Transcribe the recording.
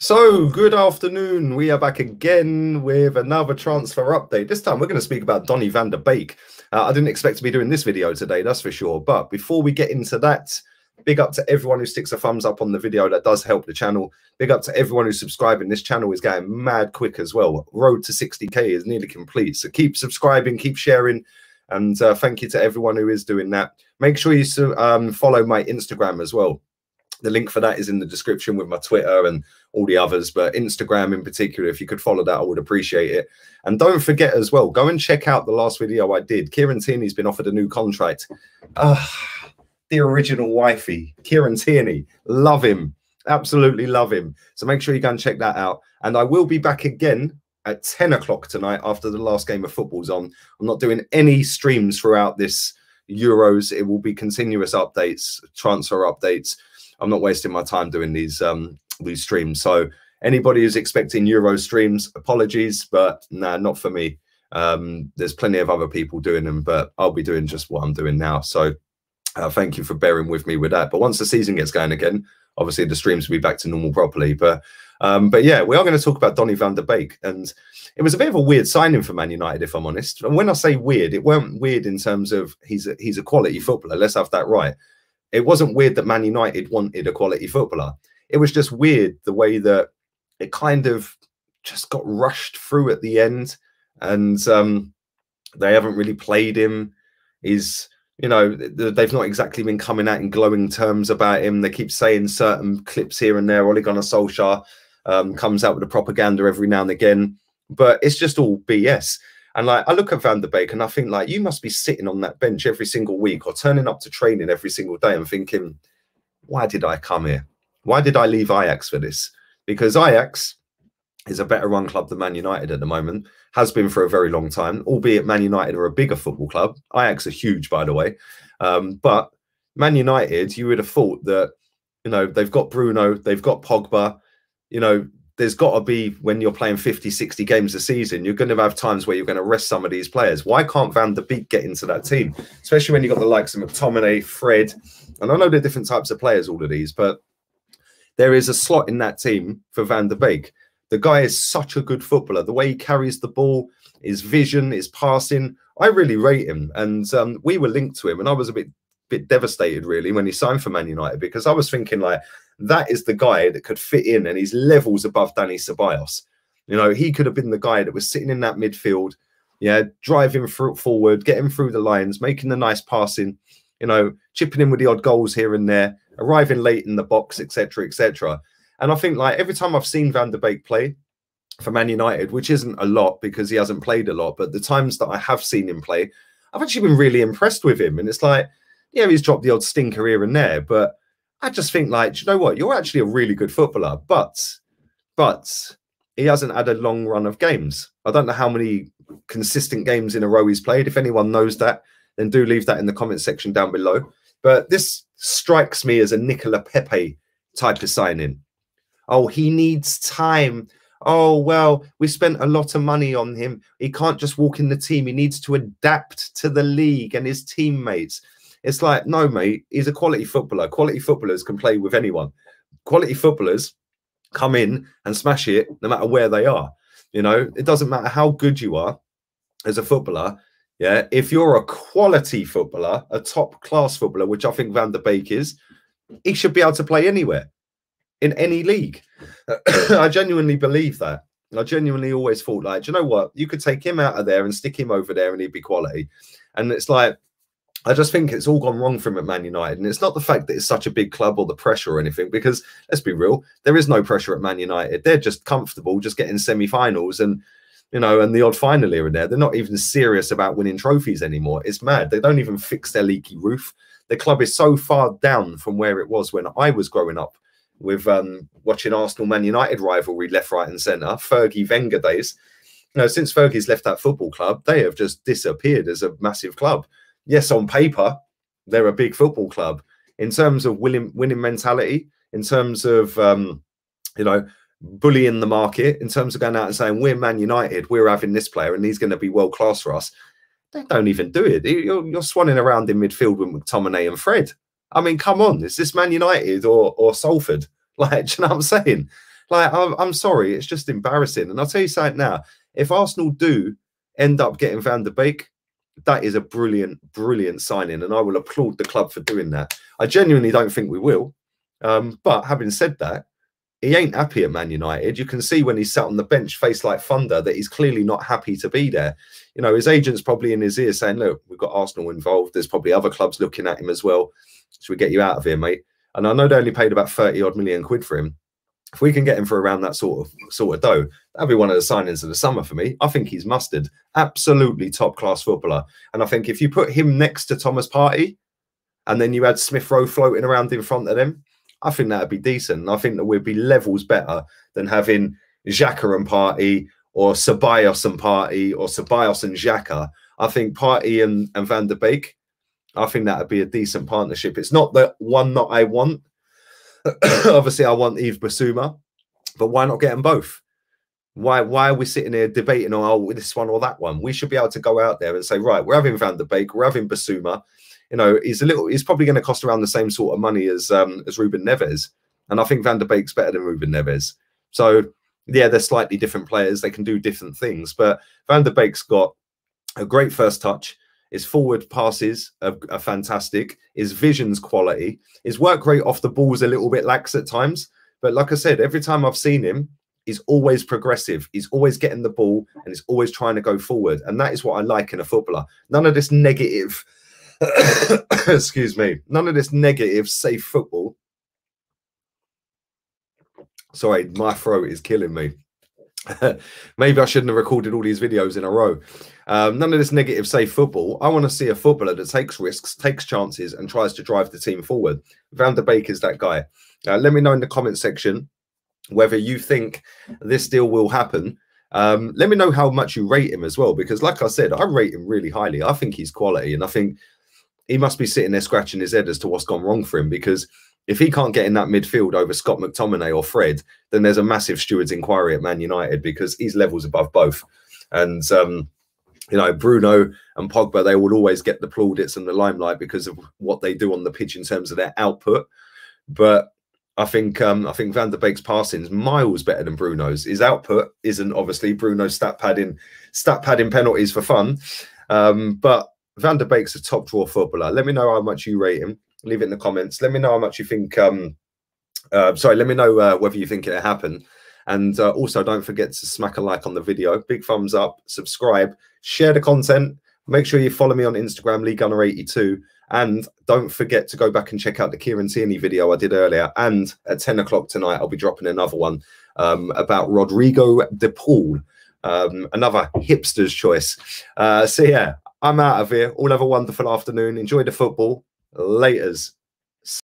So, good afternoon. We are back again with another transfer update. This time, we're going to speak about Donny van der Beek. I didn't expect to be doing this video today, that's for sure. But before we get into that, big up to everyone who sticks a thumbs up on the video. That does help the channel. Big up to everyone who's subscribing. This channel is going mad quick as well. Road to 60K is nearly complete. So keep subscribing, keep sharing. And thank you to everyone who is doing that. Make sure you follow my Instagram as well. The link for that is in the description with my Twitter and all the others, but Instagram in particular, if you could follow that, I would appreciate it. And don't forget as well, go and check out the last video I did. Kieran Tierney's been offered a new contract. The original wifey, Kieran Tierney. Love him. Absolutely love him. So make sure you go and check that out. And I will be back again at 10 o'clock tonight after the last game of football's on. I'm not doing any streams throughout this Euros. It will be continuous updates, transfer updates. I'm not wasting my time doing these streams. So anybody who's expecting Euro streams, apologies, but nah, not for me. There's plenty of other people doing them, but I'll be doing just what I'm doing now. So thank you for bearing with me with that. But once the season gets going again, obviously the streams will be back to normal properly. But yeah, we are going to talk about Donny van der Beek. And it was a bit of a weird signing for Man United, if I'm honest. And when I say weird, it weren't weird in terms of he's a quality footballer. Let's have that right. It wasn't weird that Man United wanted a quality footballer. It was just weird the way that it kind of just got rushed through at the end, and they haven't really played him. They've not exactly been coming out in glowing terms about him. They keep saying certain clips here and there. Ole Gunnar Solskjaer comes out with the propaganda every now and again, but it's just all BS. And like, I look at Van der Beek and I think, like, you must be sitting on that bench every single week or turning up to training every single day and thinking, why did I come here? Why did I leave Ajax for this? Because Ajax is a better run club than Man United at the moment, has been for a very long time, albeit Man United are a bigger football club. Ajax are huge, by the way. But Man United, you would have thought that, they've got Bruno, they've got Pogba, there's got to be, when you're playing 50, 60 games a season, you're going to have times where you're going to rest some of these players. Why can't Van der Beek get into that team? Especially when you've got the likes of McTominay, Fred, and I know they're different types of players, all of these, but there is a slot in that team for Van der Beek. The guy is such a good footballer. The way he carries the ball, his vision, his passing, I really rate him. And we were linked to him, and I was a bit devastated, really, when he signed for Man United, because I was thinking, like, that is the guy that could fit in, and he's levels above Dani Ceballos. He could have been the guy that was sitting in that midfield, driving forward, getting through the lines, making the nice passing, chipping in with the odd goals here and there, arriving late in the box, etc., etc. And I think, like, every time I've seen Van der Beek play for Man United, which isn't a lot because he hasn't played a lot, but the times that I have seen him play, I've actually been really impressed with him. And it's like, yeah, he's dropped the odd stinker here and there, but I just think, like, do you know what? You're actually a really good footballer, but he hasn't had a long run of games. I don't know how many consistent games in a row he's played. If anyone knows that, then do leave that in the comment section down below. But this strikes me as a Nicola Pepe type of signing. Oh, he needs time. Oh, well, we spent a lot of money on him. He can't just walk in the team. He needs to adapt to the league and his teammates. It's like, no, mate, he's a quality footballer. Quality footballers can play with anyone. Quality footballers come in and smash it no matter where they are. It doesn't matter how good you are as a footballer. Yeah, if you're a quality footballer, a top-class footballer, which I think Van der Beek is, he should be able to play anywhere, in any league. I genuinely believe that. I genuinely always thought, like, do you know what? You could take him out of there and stick him over there and he'd be quality. And it's like, I just think it's all gone wrong for him at Man United. And it's not the fact that it's such a big club or the pressure or anything, because let's be real, there is no pressure at Man United. They're just comfortable, just getting semi-finals and, and the odd final here and there. They're not even serious about winning trophies anymore. It's mad. They don't even fix their leaky roof. The club is so far down from where it was when I was growing up with watching Arsenal Man United rivalry left, right and centre, Fergie Wenger days. Since Fergie's left that football club, they have just disappeared as a massive club. Yes, on paper, they're a big football club. In terms of winning mentality, in terms of, bullying the market, in terms of going out and saying, we're Man United, we're having this player and he's going to be world-class for us, they don't even do it. You're swanning around in midfield with McTominay and Fred. I mean, come on, is this Man United or Salford? Like, do you know what I'm saying? Like, I'm sorry, it's just embarrassing. And I'll tell you something now, if Arsenal do end up getting Van der Beek, that is a brilliant, brilliant signing. And I will applaud the club for doing that. I genuinely don't think we will. But having said that, he ain't happy at Man United. You can see when he's sat on the bench, face like thunder, that he's clearly not happy to be there. You know, his agent's probably in his ear saying, look, we've got Arsenal involved. There's probably other clubs looking at him as well. Should we get you out of here, mate? And I know they only paid about 30-odd million quid for him. If we can get him for around that sort of dough, that'd be one of the signings of the summer for me. I think he's mustard. Absolutely top-class footballer. And I think if you put him next to Thomas Partey and then you had Smith Rowe floating around in front of them, I think that'd be decent. I think that would be levels better than having Xhaka and Partey, or Ceballos and Partey, or Ceballos and Xhaka. I think Partey and Van der Beek, I think that'd be a decent partnership. It's not the one that I want. Obviously, I want Yves Bissouma, but why not get them both? Why are we sitting here debating on, oh, this one or that one? We should be able to go out there and say, right, we're having Van der Beek, we're having Bissouma. You know, he's probably going to cost around the same sort of money as Ruben Neves, and I think Van der Beek's better than Ruben Neves. So yeah, they're slightly different players. They can do different things, but Van der Beek's got a great first touch. His forward passes are fantastic. His vision's quality. His work rate off the ball is a little bit lax at times, but like I said, every time I've seen him, he's always progressive. He's always getting the ball and he's always trying to go forward, and that is what I like in a footballer. None of this negative. Excuse me, none of this negative safe football. Sorry, my throat is killing me. Maybe I shouldn't have recorded all these videos in a row. None of this negative safe football. I want to see a footballer that takes risks, takes chances, and tries to drive the team forward. Van der Beek is that guy. Let me know in the comment section whether you think this deal will happen. Let me know how much you rate him as well, because like I said, I rate him really highly. I think he's quality, and I think he must be sitting there scratching his head as to what's gone wrong for him, because if he can't get in that midfield over Scott McTominay or Fred, then there's a massive steward's inquiry at Man United, because he's levels above both. And, you know, Bruno and Pogba, they will always get the plaudits and the limelight because of what they do on the pitch in terms of their output. But I think Van der Beek's passing is miles better than Bruno's. His output isn't, obviously. Bruno's stat padding penalties for fun. But Van der Beek's a top draw footballer. Let me know how much you rate him. Leave it in the comments. Let me know how much you think. Sorry, let me know whether you think it'll happen. And also, don't forget to smack a like on the video. Big thumbs up. Subscribe. Share the content. Make sure you follow me on Instagram, LeeGunner82. And don't forget to go back and check out the Kieran Tierney video I did earlier. And at 10 o'clock tonight, I'll be dropping another one about Rodrigo de Paul. Another hipster's choice. So yeah, I'm out of here. All have a wonderful afternoon. Enjoy the football. Laters.